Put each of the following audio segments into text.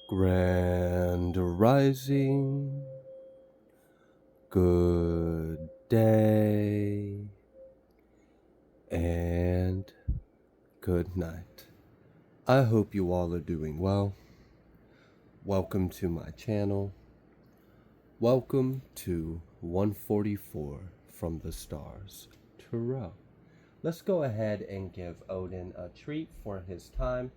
Grand Rising, good day, and good night. I hope you all are doing well. Welcome to my channel. Welcome to 144 from the stars, Tarot. Let's go ahead and give Odin a treat for his time.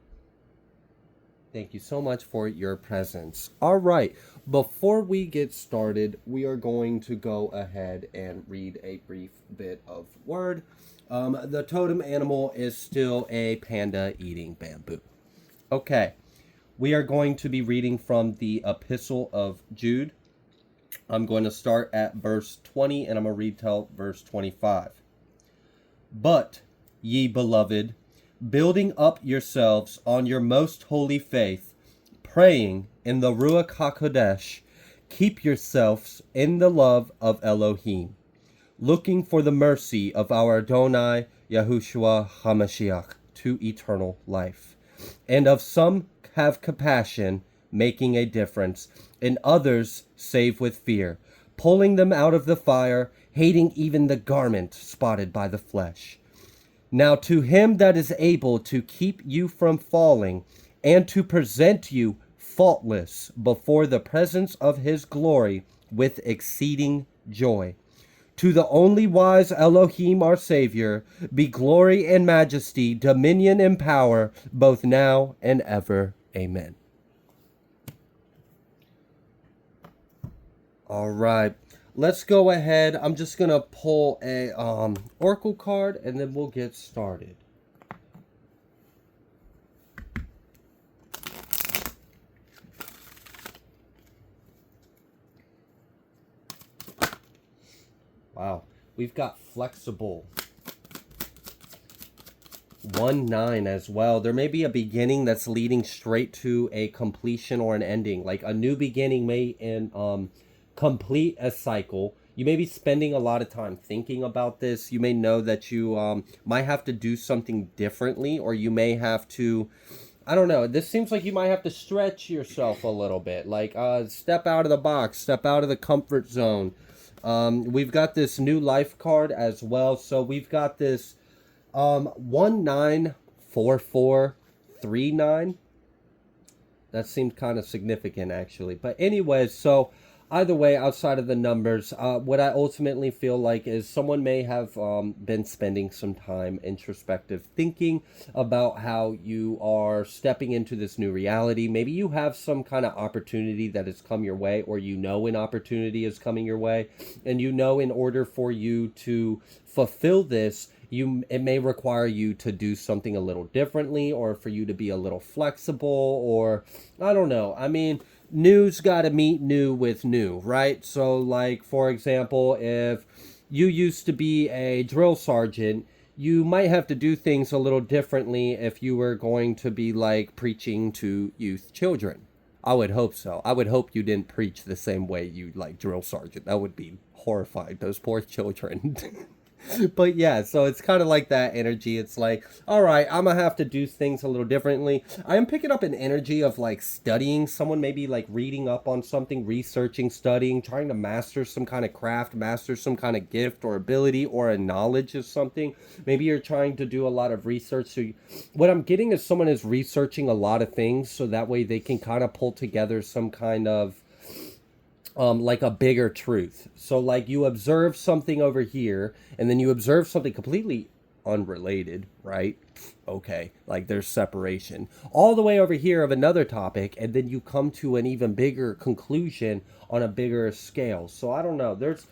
Thank you so much for your presence. All right, before we get started, we are going to go ahead and read a brief bit of word. The totem animal is still a panda eating bamboo. Okay, we are going to be reading from the Epistle of Jude. I'm going to start at verse 20 and I'm going to read till verse 25. But, ye beloved, building up yourselves on your most holy faith, praying in the Ruach HaKodesh, keep yourselves in the love of Elohim, looking for the mercy of our Adonai Yahushua HaMashiach to eternal life. And of some have compassion, making a difference, and others save with fear, pulling them out of the fire, hating even the garment spotted by the flesh. Now to him that is able to keep you from falling, and to present you faultless before the presence of his glory with exceeding joy. To the only wise Elohim our Savior, be glory and majesty, dominion and power, both now and ever. Amen. All right. Let's go ahead. I'm just going to pull a oracle card and then we'll get started. Wow. We've got flexible. 1-9 as well. There may be a beginning that's leading straight to a completion or an ending. Like a new beginning may complete a cycle. You may be spending a lot of time thinking about this. You may know that you might have to do something differently, or you may have to, I don't know, this seems like you might have to stretch yourself a little bit, like step out of the box, step out of the comfort zone. We've got this new life card as well. So we've got this 194439. That seemed kind of significant actually. But anyways, so either way, outside of the numbers, what I ultimately feel like is someone may have been spending some time introspective thinking about how you are stepping into this new reality. Maybe you have some kind of opportunity that has come your way, or you know an opportunity is coming your way, and you know in order for you to fulfill this, it may require you to do something a little differently, or for you to be a little flexible, or I don't know. I mean, new's got to meet new with new, right? So like, for example, if you used to be a drill sergeant, you might have to do things a little differently if you were going to be like preaching to youth children. I would hope so. I would hope you didn't preach the same way you like drill sergeant. That would be horrifying. Those poor children. But yeah, so it's kind of like that energy. It's like, all right, I'm gonna have to do things a little differently. I am picking up an energy of like studying. Someone maybe like reading up on something, researching, studying, trying to master some kind of craft, master some kind of gift or ability or a knowledge of something. Maybe you're trying to do a lot of research. So what I'm getting is someone is researching a lot of things, so that way they can kind of pull together some kind of like a bigger truth. So like you observe something over here and then you observe something completely unrelated, right? Okay, like there's separation all the way over here of another topic, and then you come to an even bigger conclusion on a bigger scale. So I don't know, there's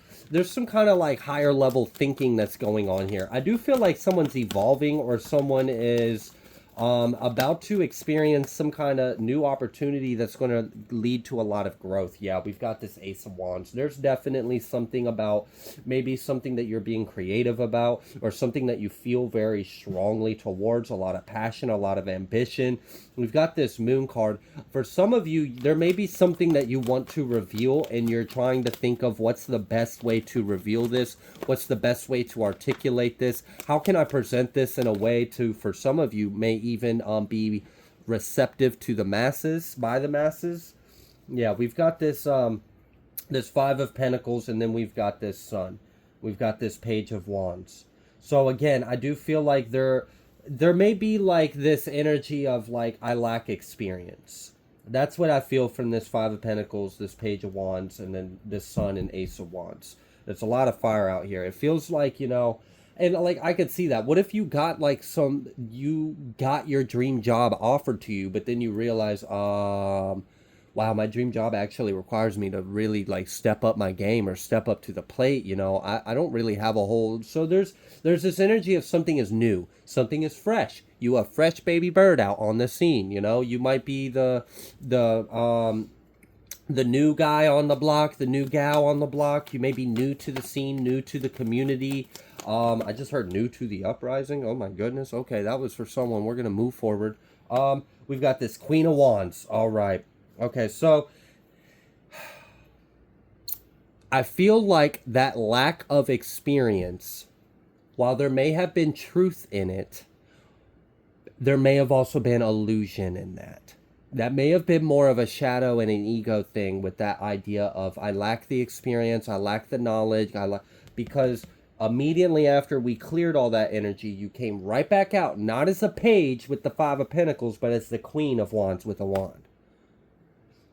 some kind of like higher level thinking that's going on here. I do feel like someone's evolving, or someone is about to experience some kind of new opportunity that's going to lead to a lot of growth. Yeah, we've got this Ace of Wands. There's definitely something about, maybe something that you're being creative about, or something that you feel very strongly towards, a lot of passion, a lot of ambition. We've got this Moon card. For some of you, there may be something that you want to reveal, and you're trying to think of what's the best way to reveal this, what's the best way to articulate this, how can I present this in a way to, for some of you, may even be receptive to the masses, by the masses. Yeah, we've got this Five of Pentacles, and then we've got this Sun. We've got this Page of Wands. So again, I do feel like there may be like this energy of like I lack experience. That's what I feel from this Five of Pentacles, this Page of Wands, and then this Sun and Ace of Wands. There's a lot of fire out here. It feels like, and like I could see that. What if you got like you got your dream job offered to you, but then you realize, wow, my dream job actually requires me to really like step up my game or step up to the plate. I don't really have a whole, so there's this energy of something is new, something is fresh. You a fresh baby bird out on the scene. You might be the new guy on the block, the new gal on the block. You may be new to the scene, new to the community. I just heard new to the uprising. Oh my goodness. Okay, that was for someone. We're gonna move forward. We've got this Queen of Wands. All right. Okay, so I feel like that lack of experience, while there may have been truth in it, there may have also been illusion in that. That may have been more of a shadow and an ego thing with that idea of I lack the experience, I lack the knowledge, because immediately after we cleared all that energy, you came right back out, not as a page with the Five of Pentacles, but as the Queen of Wands with a wand.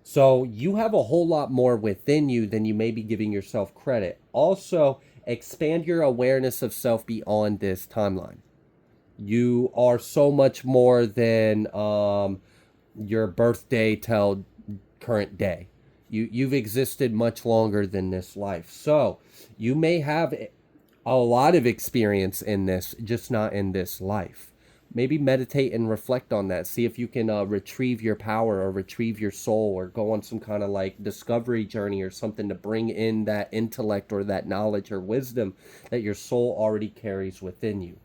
So you have a whole lot more within you than you may be giving yourself credit. Also, expand your awareness of self beyond this timeline. You are so much more than your birthday till current day. You've existed much longer than this life. So you may have a lot of experience in this, just not in this life. Maybe meditate and reflect on that. See if you can retrieve your power or retrieve your soul or go on some kind of like discovery journey or something to bring in that intellect or that knowledge or wisdom that your soul already carries within you.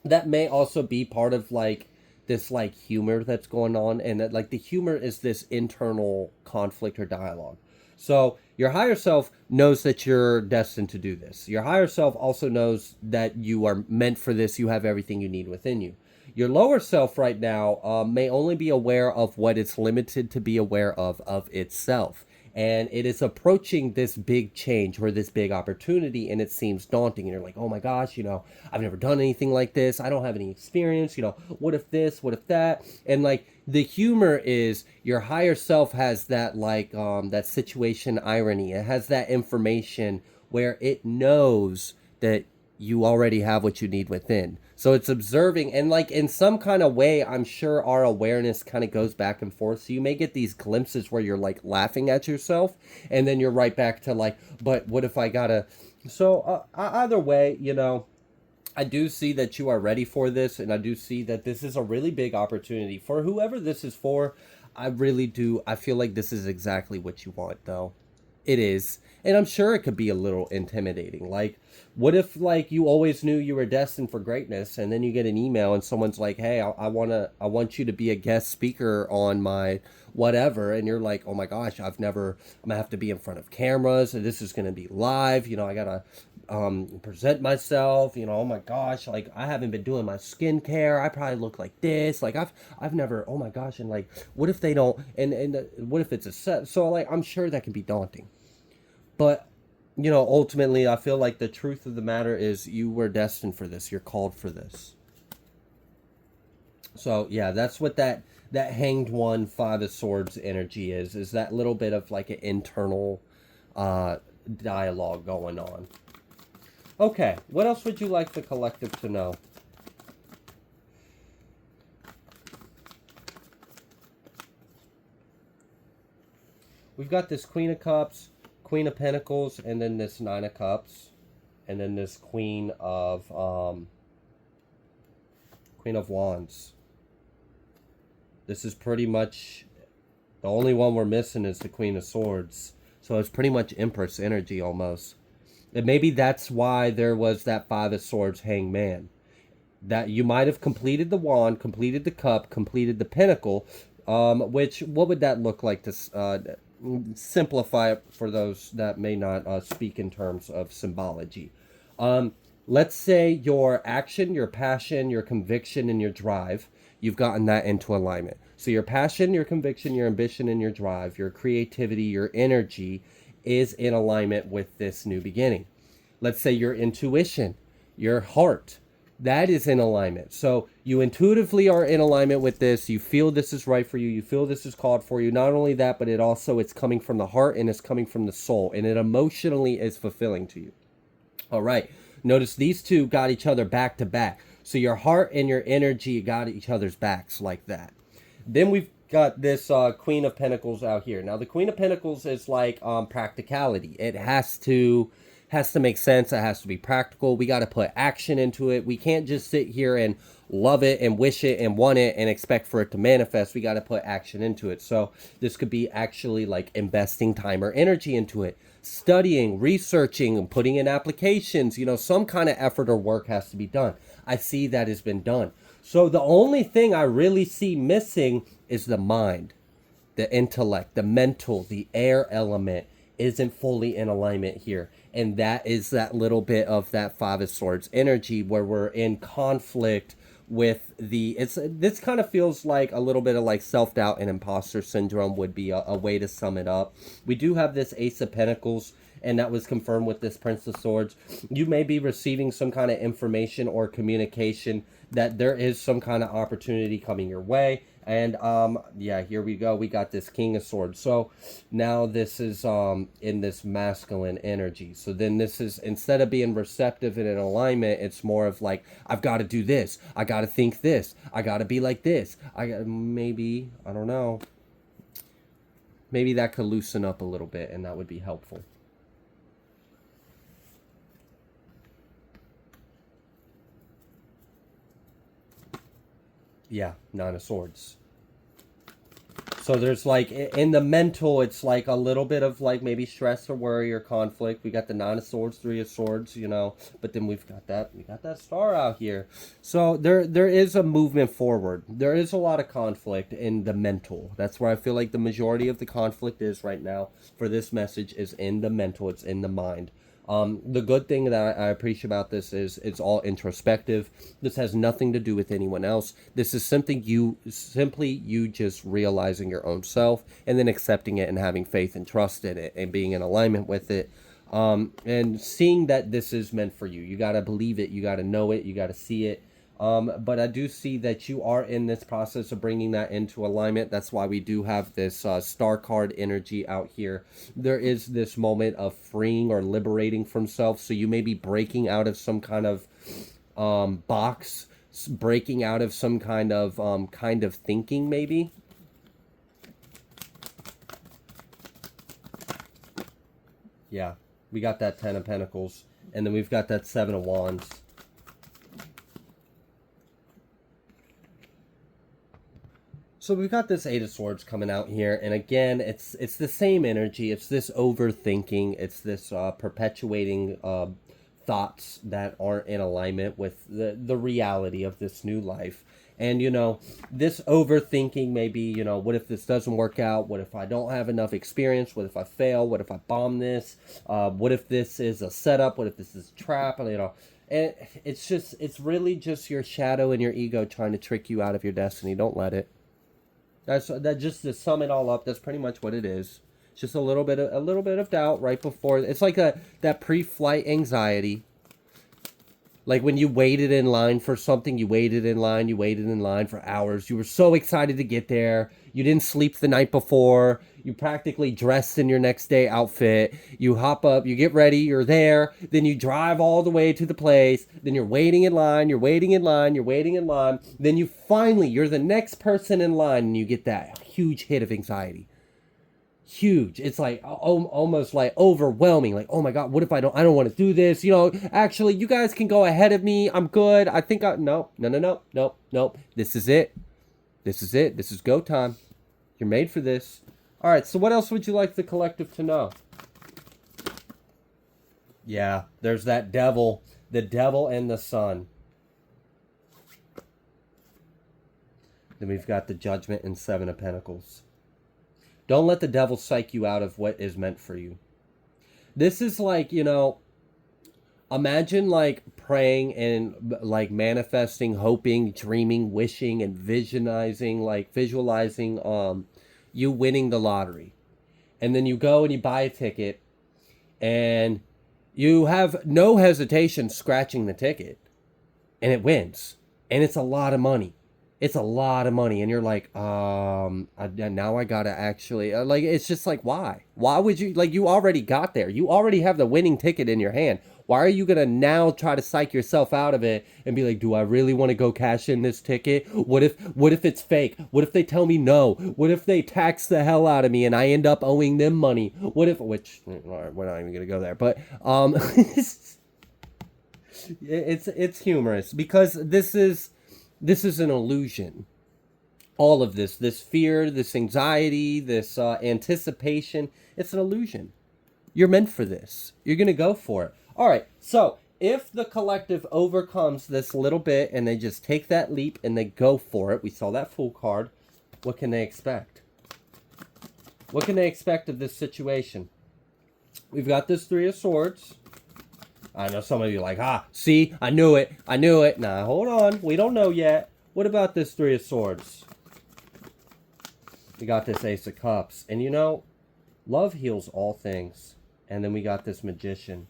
That may also be part of like this like humor that's going on, and that like the humor is this internal conflict or dialogue. So your higher self knows that you're destined to do this. Your higher self also knows that you are meant for this. You have everything you need within you. Your lower self right now may only be aware of what it's limited to be aware of itself. And it is approaching this big change or this big opportunity, and it seems daunting. And you're like, oh my gosh, I've never done anything like this. I don't have any experience. What if this? What if that? And like the humor is your higher self has that like that situation irony. It has that information where it knows that you already have what you need within. So it's observing, and like in some kind of way, I'm sure our awareness kind of goes back and forth. So you may get these glimpses where you're like laughing at yourself, and then you're right back to like, but what if I gotta? So either way, I do see that you are ready for this, and I do see that this is a really big opportunity for whoever this is for. I really do. I feel like this is exactly what you want, though. It is. And I'm sure it could be a little intimidating. Like, what if, like, you always knew you were destined for greatness, and then you get an email and someone's like, hey, I want you to be a guest speaker on my whatever, and you're like, oh my gosh, I'm gonna have to be in front of cameras, and this is gonna be live, I gotta present myself, oh my gosh, like I haven't been doing my skincare, I probably look like this, like I've never, oh my gosh, and like what if they don't, and what if it's a set? So like I'm sure that can be daunting, but ultimately I feel like the truth of the matter is you were destined for this, you're called for this. So yeah, that's what that hanged one, Five of Swords energy is that little bit of like an internal dialogue going on. Okay, what else would you like the collective to know? We've got this Queen of Cups, Queen of Pentacles, and then this Nine of Cups, and then this Queen of Wands. This is pretty much the only one we're missing is the Queen of Swords. So it's pretty much Empress energy almost. And maybe that's why there was that Five of Swords Hanged Man. That you might have completed the wand, completed the cup, completed the pentacle. Which, what would that look like to simplify it for those that may not speak in terms of symbology? Let's say your action, your passion, your conviction, and your drive, you've gotten that into alignment. So your passion, your conviction, your ambition, and your drive, your creativity, your energy is in alignment with this new beginning. Let's say your intuition, your heart, that is in alignment. So you intuitively are in alignment with this. You feel this is right for you. You feel this is called for you. Not only that, but it's coming from the heart and it's coming from the soul, and it emotionally is fulfilling to you. All right. Notice these two got each other back to back. So your heart and your energy got each other's backs like that. Then we've got this Queen of Pentacles out here. Now the Queen of Pentacles is like practicality. It has to make sense. It has to be practical. We got to put action into it. We can't just sit here and love it and wish it and want it and expect for it to manifest. We got to put action into it. So this could be actually like investing time or energy into it, studying, researching, and putting in applications. Some kind of effort or work has to be done. I see that has been done. So the only thing I really see missing is the mind, the intellect, the mental, the air element isn't fully in alignment here. And that is that little bit of that Five of Swords energy where we're in conflict with this kind of feels like a little bit of like self-doubt and imposter syndrome would be a way to sum it up. We do have this Ace of Pentacles, and that was confirmed with this Prince of Swords. You may be receiving some kind of information or communication that there is some kind of opportunity coming your way. And yeah, here we go. We got this King of Swords. So now this is in this masculine energy. So then this is, instead of being receptive and in alignment, it's more of like, I've got to do this. I got to think this. I got to be like this. I don't know. Maybe that could loosen up a little bit, and that would be helpful. Yeah, Nine of Swords. So there's like, in the mental, it's like a little bit of like maybe stress or worry or conflict. We got the Nine of Swords, Three of Swords, but then we got that star out here. So there is a movement forward. There is a lot of conflict in the mental. That's where I feel like the majority of the conflict is right now for this message is in the mental. It's in the mind. The good thing that I appreciate about this is it's all introspective. This has nothing to do with anyone else. This is something you just realizing your own self and then accepting it and having faith and trust in it and being in alignment with it. And seeing that this is meant for you. You got to believe it. You got to know it. You got to see it. But I do see that you are in this process of bringing that into alignment. That's why we do have this star card energy out here. There is this moment of freeing or liberating from self. So you may be breaking out of some kind of box, breaking out of some kind of thinking maybe. Yeah, we got that Ten of Pentacles. And then we've got that Seven of Wands. So we've got this Eight of Swords coming out here, and again, it's the same energy. It's this overthinking. It's this perpetuating thoughts that aren't in alignment with the reality of this new life. And, this overthinking may be, what if this doesn't work out? What if I don't have enough experience? What if I fail? What if I bomb this? What if this is a setup? What if this is a trap? And it's really just your shadow and your ego trying to trick you out of your destiny. Don't let it. That just to sum it all up. That's pretty much what it is. It's just a little bit of doubt right before. It's like that pre-flight anxiety. Like when you waited in line for something, you waited in line for hours. You were so excited to get there. You didn't sleep the night before. You practically dressed in your next day outfit. You hop up, you get ready, you're there. Then you drive all the way to the place. Then you're waiting in line, you're waiting in line. Then you're the next person in line, and you get that huge hit of anxiety. Huge. It's like almost like overwhelming. Like, oh my God, what if I don't want to do this? Actually, you guys can go ahead of me. I'm good. No. This is it. This is go time. You're made for this. All right. So what else would you like the collective to know? Yeah, there's that devil, the devil and the sun. Then we've got the Judgment and Seven of Pentacles. Don't let the devil psych you out of what is meant for you. This is like, imagine like praying and like manifesting, hoping, dreaming, wishing, and visualizing you winning the lottery. And then you go and you buy a ticket, and you have no hesitation scratching the ticket, and it wins. And it's a lot of money. It's a lot of money. And you're like, now I gotta actually, like, it's just like, why? Why would you, like, you already got there. You already have the winning ticket in your hand. Why are you gonna now try to psych yourself out of it and be like, do I really want to go cash in this ticket? What if it's fake? What if they tell me no? What if they tax the hell out of me and I end up owing them money? What if, which, all right, we're not even gonna go there, but, it's humorous because this is an illusion. All of this fear, this anxiety, this anticipation, it's an illusion. You're meant for this. You're going to go for it. All right. So if the collective overcomes this little bit and they just take that leap and they go for it, we saw that Fool card. What can they expect? What can they expect of this situation? We've got this Three of Swords. I know some of you are like, see, I knew it. I knew it. Nah, hold on. We don't know yet. What about this Three of Swords? We got this Ace of Cups. And you know, love heals all things. And then we got this Magician.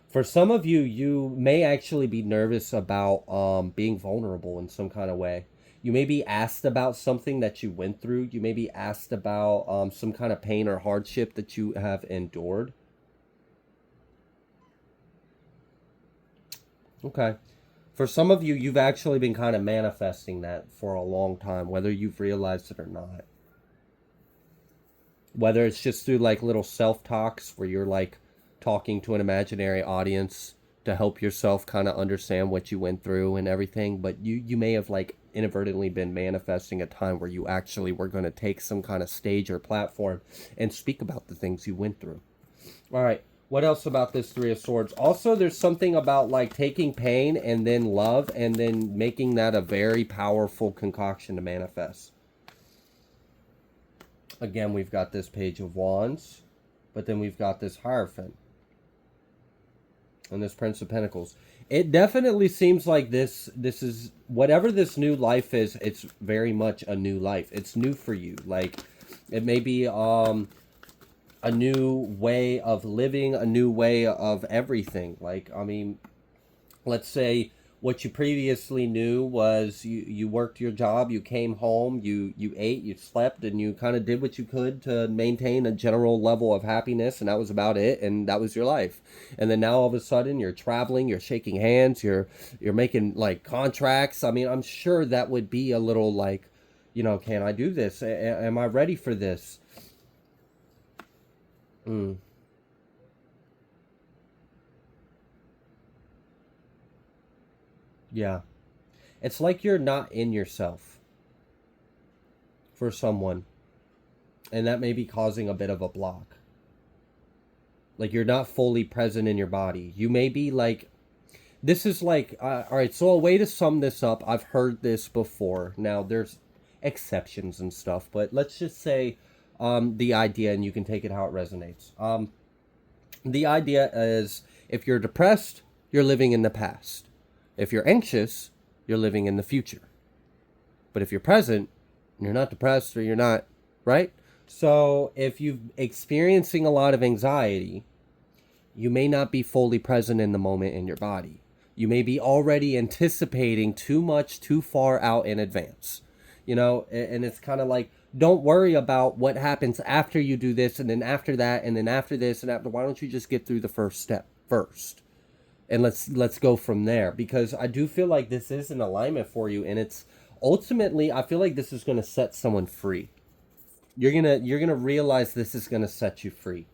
For some of you, you may actually be nervous about being vulnerable in some kind of way. You may be asked about something that you went through. You may be asked about some kind of pain or hardship that you have endured. Okay. For some of you, you've actually been kind of manifesting that for a long time, whether you've realized it or not. Whether it's just through like little self-talks where you're like talking to an imaginary audience to help yourself kind of understand what you went through and everything. But you may have like inadvertently been manifesting a time where you actually were going to take some kind of stage or platform and speak about the things you went through. All right. What else about this Three of Swords? Also, there's something about like taking pain and then love and then making that a very powerful concoction to manifest. Again, we've got this Page of Wands, but then we've got this Hierophant and this Prince of Pentacles. It definitely seems like this is, whatever this new life is, it's very much a new life. It's new for you. Like, it may be a new way of living, a new way of everything. Like, I mean, let's say what you previously knew was you worked your job, you came home, you ate, you slept, and you kind of did what you could to maintain a general level of happiness, and that was about it, and that was your life. And then now all of a sudden you're traveling, you're shaking hands, you're making like contracts. I mean, I'm sure that would be a little like, you know, can I do this? Am I ready for this? Yeah. It's like you're not in yourself for someone. And that may be causing a bit of a block. Like you're not fully present in your body. You may be like, this is like, all right, so a way to sum this up, I've heard this before. Now, there's exceptions and stuff, but let's just say the idea, and you can take it how it resonates. The idea is, if you're depressed, you're living in the past. If you're anxious, you're living in the future. But if you're present, you're not depressed or you're not, right? So if you're experiencing a lot of anxiety, you may not be fully present in the moment in your body. You may be already anticipating too much, too far out in advance. You know, and it's kind of like, don't worry about what happens after you do this, and then after that, and then after this, and after. Why don't you just get through the first step first? And let's go from there, because I do feel like this is an alignment for you, and it's ultimately, I feel like this is going to set someone free. You're gonna realize this is going to set you free.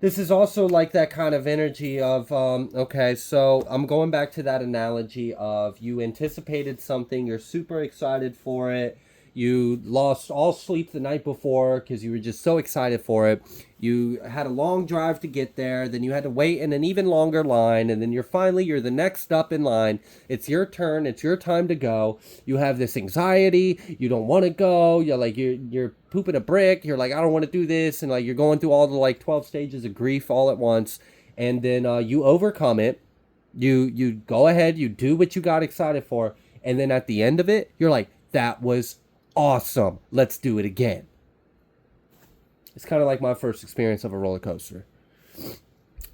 This is also like that kind of energy of, okay, so I'm going back to that analogy of you anticipated something, you're super excited for it, You lost all sleep the night before because you were just so excited for it. You had a long drive to get there. Then you had to wait in an even longer line. And then you're the next up in line. It's your turn. It's your time to go. You have this anxiety. You don't want to go. You're pooping a brick. You're like, I don't want to do this. And like, you're going through all the like 12 stages of grief all at once. And then you overcome it. You go ahead, you do what you got excited for, and then at the end of it, you're like, that was awesome. Let's do it again. It's kind of like my first experience of a roller coaster.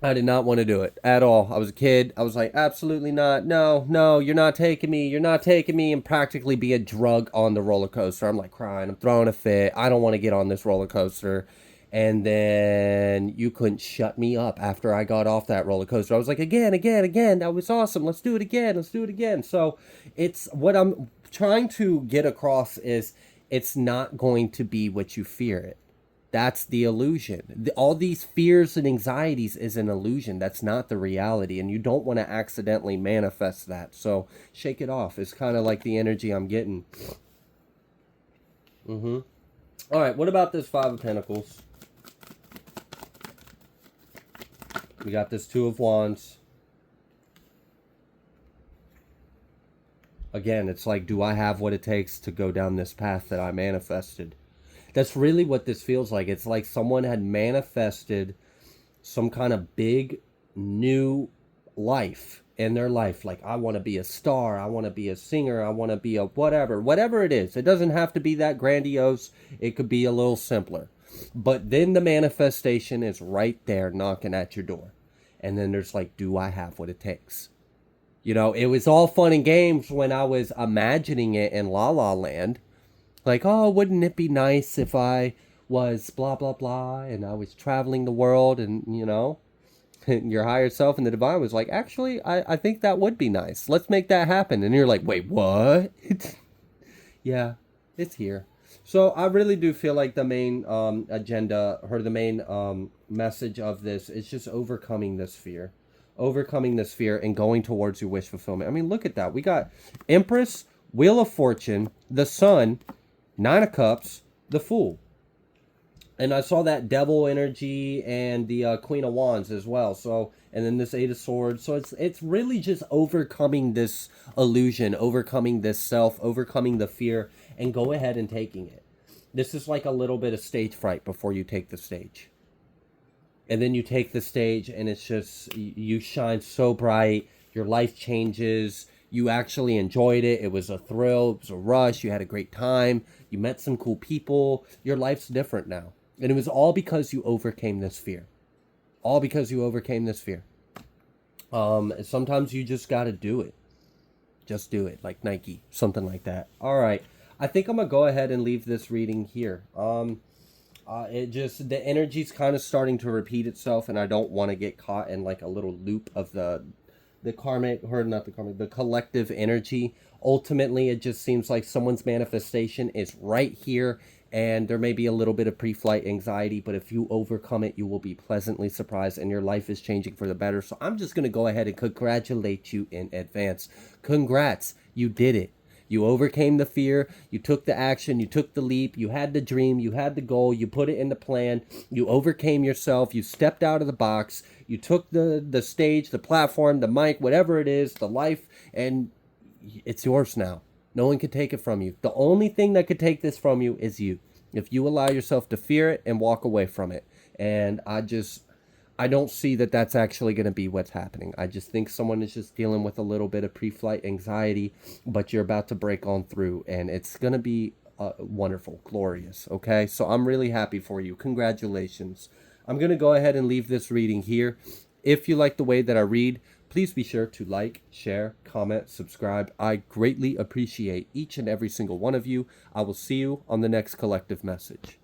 I did not want to do it at all. I was a kid. I was like, absolutely not. No, you're not taking me. You're not taking me, and practically be a drug on the roller coaster. I'm like crying. I'm throwing a fit. I don't want to get on this roller coaster. And then you couldn't shut me up after I got off that roller coaster. I was like, again. That was awesome. Let's do it again. So it's what I'm trying to get across is it's not going to be what you fear it. That's the illusion. All these fears and anxieties is an illusion. That's not the reality. And you don't want to accidentally manifest that. So shake it off. It's kind of like the energy I'm getting. All right. What about this Five of Pentacles? We got this Two of Wands. Again, it's like, do I have what it takes to go down this path that I manifested? That's really what this feels like. It's like someone had manifested some kind of big new life in their life. Like, I want to be a star. I want to be a singer. I want to be a whatever it is. It doesn't have to be that grandiose. It could be a little simpler. But then the manifestation is right there knocking at your door. And then there's like, do I have what it takes? You know, it was all fun and games when I was imagining it in La La Land. Like, oh, wouldn't it be nice if I was blah, blah, blah, and I was traveling the world, and, you know, your higher self and the divine was like, actually, I think that would be nice. Let's make that happen. And you're like, wait, what? Yeah, it's here. So I really do feel like the main agenda, or the main message of this is just overcoming this fear. Overcoming this fear and going towards your wish fulfillment. I mean, look at that. We got Empress, Wheel of Fortune, the Sun, Nine of Cups, the Fool. And I saw that Devil energy and the Queen of Wands as well. So, and then this Eight of Swords. So it's really just overcoming this illusion, overcoming this self, overcoming the fear, and go ahead and taking it. This is like a little bit of stage fright before you take the stage. And then you take the stage and it's just, you shine so bright. Your life changes. You actually enjoyed it. It was a thrill. It was a rush. You had a great time. You met some cool people. Your life's different now. And it was all because you overcame this fear. All because you overcame this fear. Sometimes you just got to do it. Just do it. Like Nike. Something like that. All right. I think I'm going to go ahead and leave this reading here. The energy's kind of starting to repeat itself, and I don't want to get caught in like a little loop of the collective energy. Ultimately, it just seems like someone's manifestation is right here, and there may be a little bit of pre-flight anxiety, but if you overcome it, you will be pleasantly surprised, and your life is changing for the better. So I'm just going to go ahead and congratulate you in advance. Congrats, you did it. You overcame the fear, you took the action, you took the leap, you had the dream, you had the goal, you put it in the plan, you overcame yourself, you stepped out of the box, you took the stage, the platform, the mic, whatever it is, the life, and it's yours now. No one can take it from you. The only thing that could take this from you is you. If you allow yourself to fear it and walk away from it. And I don't see that that's actually going to be what's happening. I just think someone is just dealing with a little bit of pre-flight anxiety, but you're about to break on through, and it's going to be wonderful, glorious, okay? So I'm really happy for you. Congratulations. I'm going to go ahead and leave this reading here. If you like the way that I read, please be sure to like, share, comment, subscribe. I greatly appreciate each and every single one of you. I will see you on the next collective message.